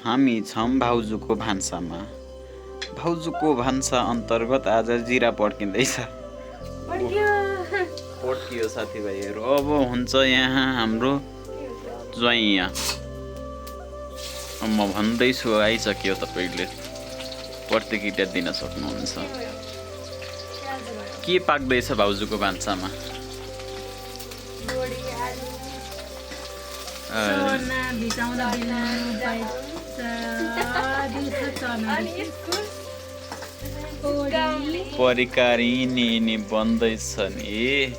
हामी छौँ भाउजूको भान्सामा। भाउजूको भान्सा अन्तर्गत आज जिरा पड्किँदैछ। पड्कियो साथीभाइहरू। अब हुन्छ यहाँ हाम्रो ज्वाइँ। म भन्दैछु आइसक्यो, तपाईँले प्रतिक्रिया दिन सक्नुहुन्छ। के पाक्दैछ भाउजूको भान्सामा? परिकारी नि बन्दैछ नि।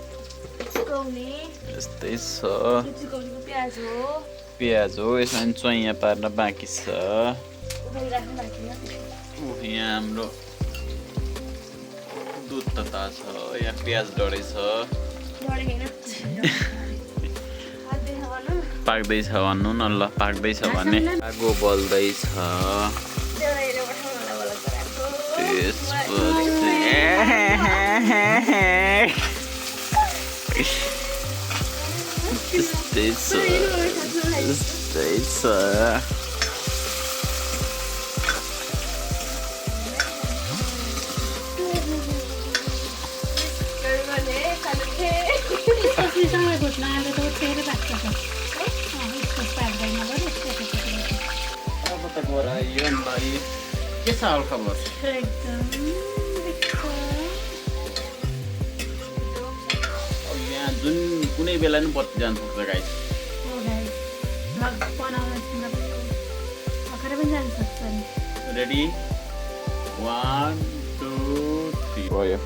यस्तै छ। प्याज हो, यसमा चोइया पार्न बाँकी छ। यहाँ हाम्रो दुध त थाहा छ, यहाँ प्याज डढै छ। पाक्दैछ भन्नु न ल, पाक्दैछ भने। आगो बल्दैछ। त्यस्तै छ, त्यस्तै छ। के छ हाल खबर? यहाँ जुन कुनै बेला नि बत्ती जानु सक्छ गाइस। रेडी 1 2 3 भयो।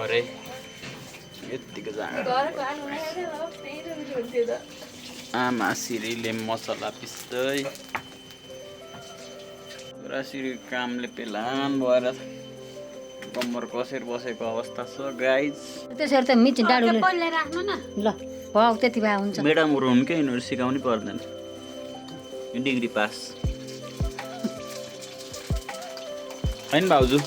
घरै यतिको आमा सिरीले मसला पिस्दै सिरी कामले पेलान भएर कम्मर कसेर बसेको अवस्था छ गाइज। त्यसरी त मिच डाडुले पहिले राख्नु न ल, भाउ त्यति भए हुन्छ। मेडम हुनु के यिनीहरू सिकाउनै पर्दैन, डिग्री पास हैन भाउजू?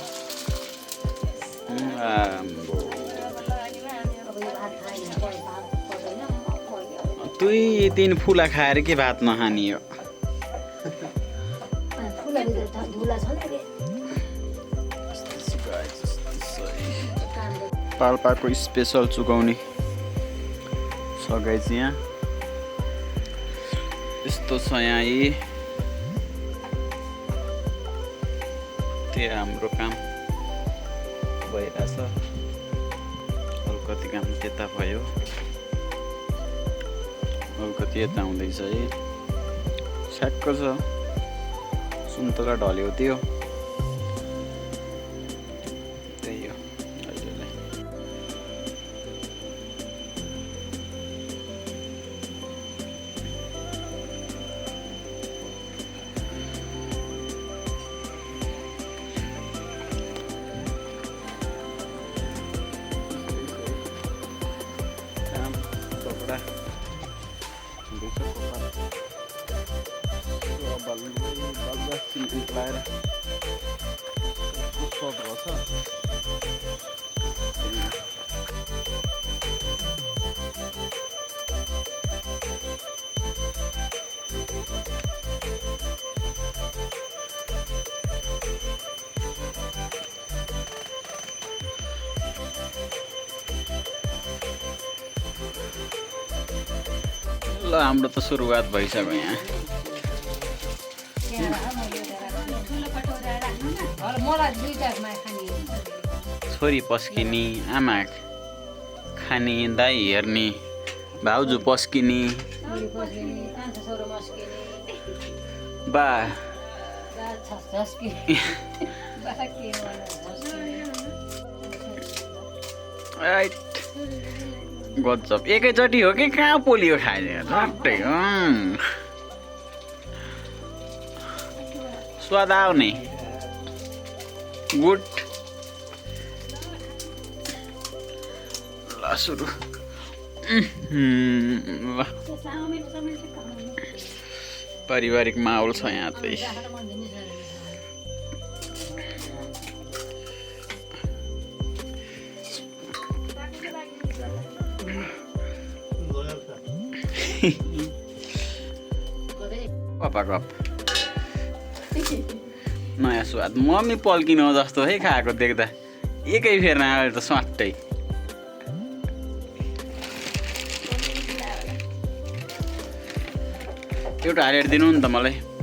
दुई तीन फुला खाएर के भात नखाने हो? पाल्पाको स्पेसल चुकाउने छ गाइस। यहाँ यस्तो छ। यहाँ त्यही हाम्रो काम भइरहेछ। अलिकति काम त्यता भयो, अलिकति यता हुँदैछ है। स्याक्क छ, सुन्तला ढल्यो त्यो। त्यही हो अहिलेलाई। कपडा लाएर ल हाम्रो त सुरुवात भइसक्यो। यहाँ छोरी पस्किने, आमा खाने, दाइ हेर्ने, भाउजू पस्किने, बा गजब। एकैचोटि हो कि कहाँ पोलियो खाए झट्टै। स्वाद आउने गुड। ल सुरु। पारिवारिक माहौल छ यहाँ चाहिँ। गप नयाँ स्वाद मम्मी पल्किनु जस्तो है खाएको देख्दा एकै फेरमा आयो त स्वाटै एउटा हालेर दिनु नि त मलाई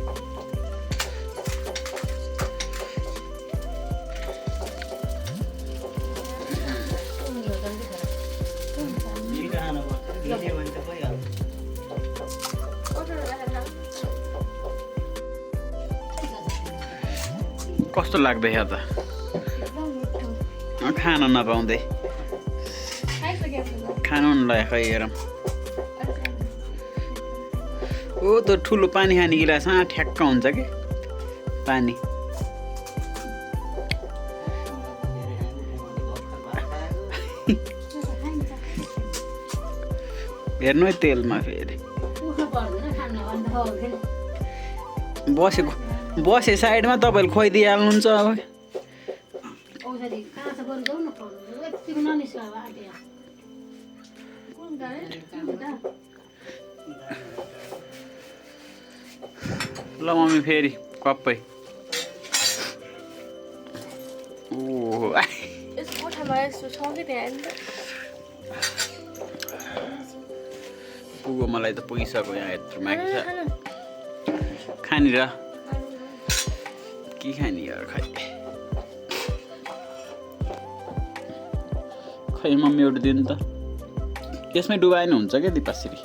कस्तो लाग्दैछ त खान नपाउँदै खानु नि ल खै हेरौँ ओ त ठुलो पानी खाने गिलास ठ्याक्क हुन्छ कि पानी हेर्नु है तेलमा फेरि बसे साइडमा तपाईँले खुवाइदिइहाल्नुहुन्छ अब ल मम्मी फेरि कप्पै पुगो मलाई त पुगिसक्यो यहाँ यत्रो माथि छ खाने र के खाने यार खै खै मम्मी एउटा दिनु त यसमै डुबाएन हुन्छ क्या दिपाश्री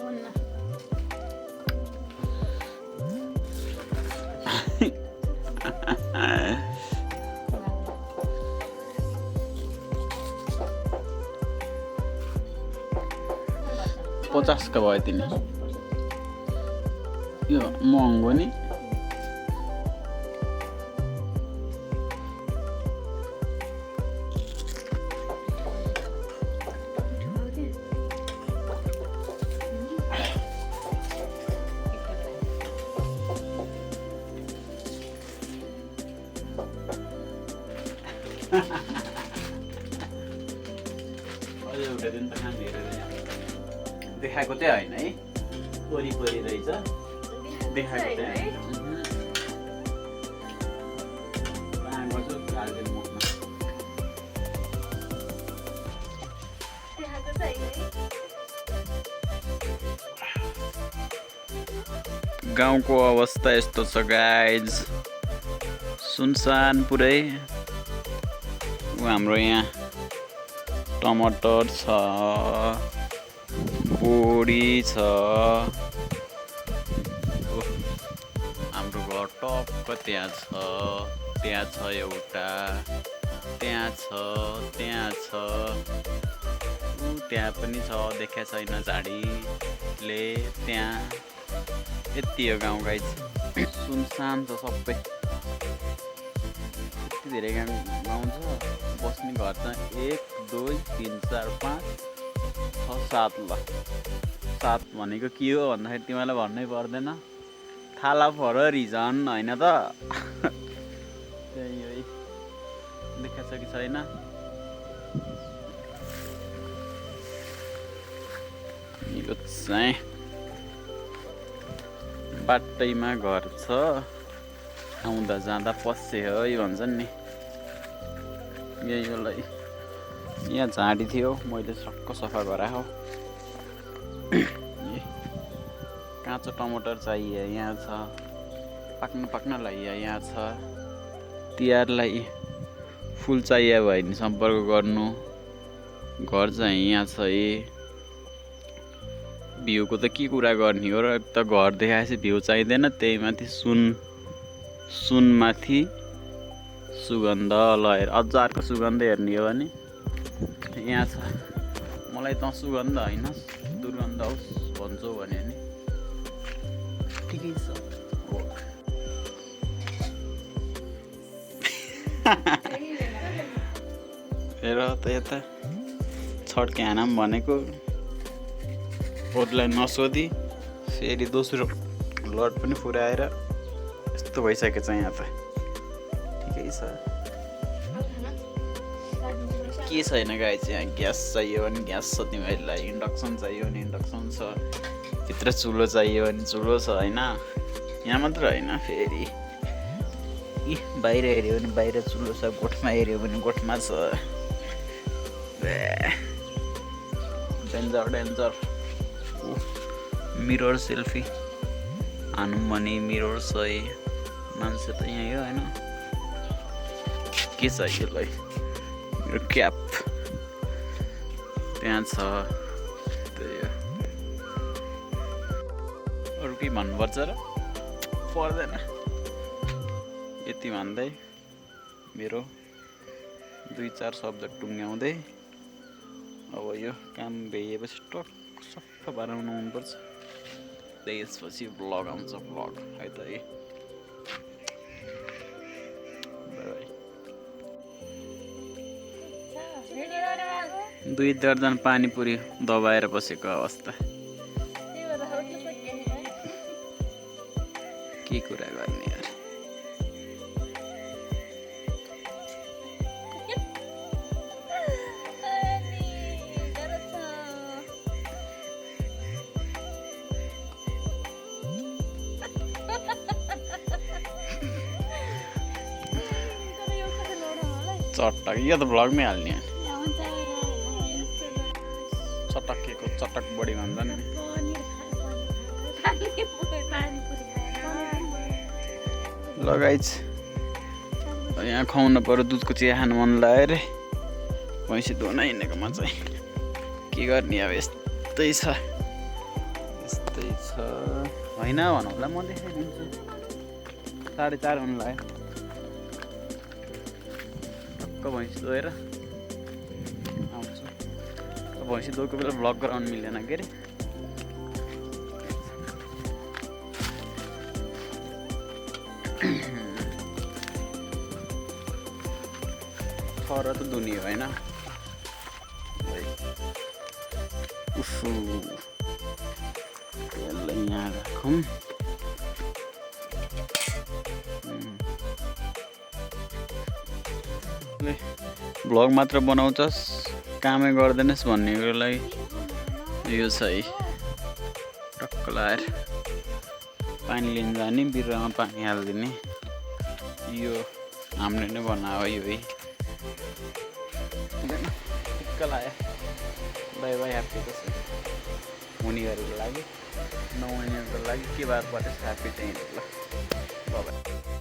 पचासको भयो तिमी यो महँगो नि एउटा दिन त खाने देखाएको चाहिँ होइन है वरिपरि रहेछ देखाएको चाहिँ गाउँको अवस्था यस्तो छ गाइज सुनसान पुरै हाम्रो यहाँ टमाटर छ बोडी छ हाम्रो घर टक्क त्यहाँ छ एउटा त्यहाँ छ त्यहाँ पनि छ देखा छैन झाडीले त्यहाँ यति हो गाउँ गाई सुनसान छ सबै यति धेरै गाउँ छ बस्ने घर छ 1 2 3 4 5 6 7 ल 7 भनेको के हो भन्दाखेरि तिमीलाई भन्नै पर्दैन थाला फर रिजन होइन त त्यही है देखाएको छ कि छैन यो चाहिँ बाटैमा घर छ आउँदा जाँदा पस्से है भन्छन् नि यहीलाई यहाँ झाडी थियो मैले सक्क सफा गराएको काँचो टमाटर चाहिए यहाँ छ पाक्नलाई यहाँ छ तिहारलाई फुल चाहिए भयो भने सम्पर्क गर्नु घर चाहिँ यहाँ छ भ्यूको त के कुरा गर्ने हो र त घर देखाएपछि भ्यू चाहिँदैन त्यही माथि सुनमाथि सुगन्ध ल अचारको सुगन्ध हेर्ने हो भने यहाँ छ मलाई त सुगन्ध होइन दुर्गन्ध होस् भन्छौ भने नि ठिकै छ हेर त यता छड्के हानम भनेको ओटलाई नसोधी फेरि दोस्रो लड पनि फुराएर यस्तो भइसकेको छ यहाँ त ठिकै छ के छैन गाई चाहिँ यहाँ ग्यास चाहियो भने ग्यास छ तिमीहरूलाई इन्डक्सन चाहियो भने इन्डक्सन छ भित्र चुलो चाहियो भने चुलो छ होइन यहाँ मात्र होइन फेरि बाहिर हेऱ्यो भने बाहिर चुलो छ, गोठमा हेऱ्यो भने गोठमा छ। Danger danger. मिरर सेल्फी हानौँ भने मिरर छ है। मान्छे त यहीँ हो होइन। के छ यसलाई? मेरो क्याप त्यहाँ छ। त्यही हो। अरू केही भन्नुपर्छ र? पर्दैन। यति भन्दै मेरो 2-4 शब्द टुङ्ग्याउँदै अब यो काम भइएपछि टक्क सफा बनाउनु मनपर्छ। त्यसपछि भ्लग आउँछ। भ्लग है त है। बाई। 2 दर्जन पानीपुरी दबाएर बसेको अवस्था। के कुरा गर्ने यार। चटक यो त भ्लगमै हाल्ने चटकेको चटक बढी भन्छ नि। लगाइछ यहाँ खुवाउनु पर्यो। दुधको चिया खानु मन लाग्यो अरे। भैँसी धुन हिँडेकोमा चाहिँ के गर्ने अब यस्तै छ यस्तै छ होइन भनौँ होला। म देखाइदिन्छु। 4:30 हुनु लाग्यो। टक्क भैँसी धोएर आउँछु। भैँसी धोएको बेला भ्लग गराउनु मिल्दैन के अरे। खर त धुनी होइन। उफु यसलाई यहाँ राखौँ। भ्लग मात्र बनाउँछस् कामै गर्दैनस् भन्नेको लागि यो छ है। टक्क लगाएर पानी लिन जाने, बिरुवामा पानी हालिदिने। यो हामीले नै बनायो यो है। टक्क लगायो। बाई बाई ह्याप्पी त हुनेहरूको लागि, नहुनेहरूको लागि के बार पर्छ ह्याप्पी चाहिँ ल। बाई।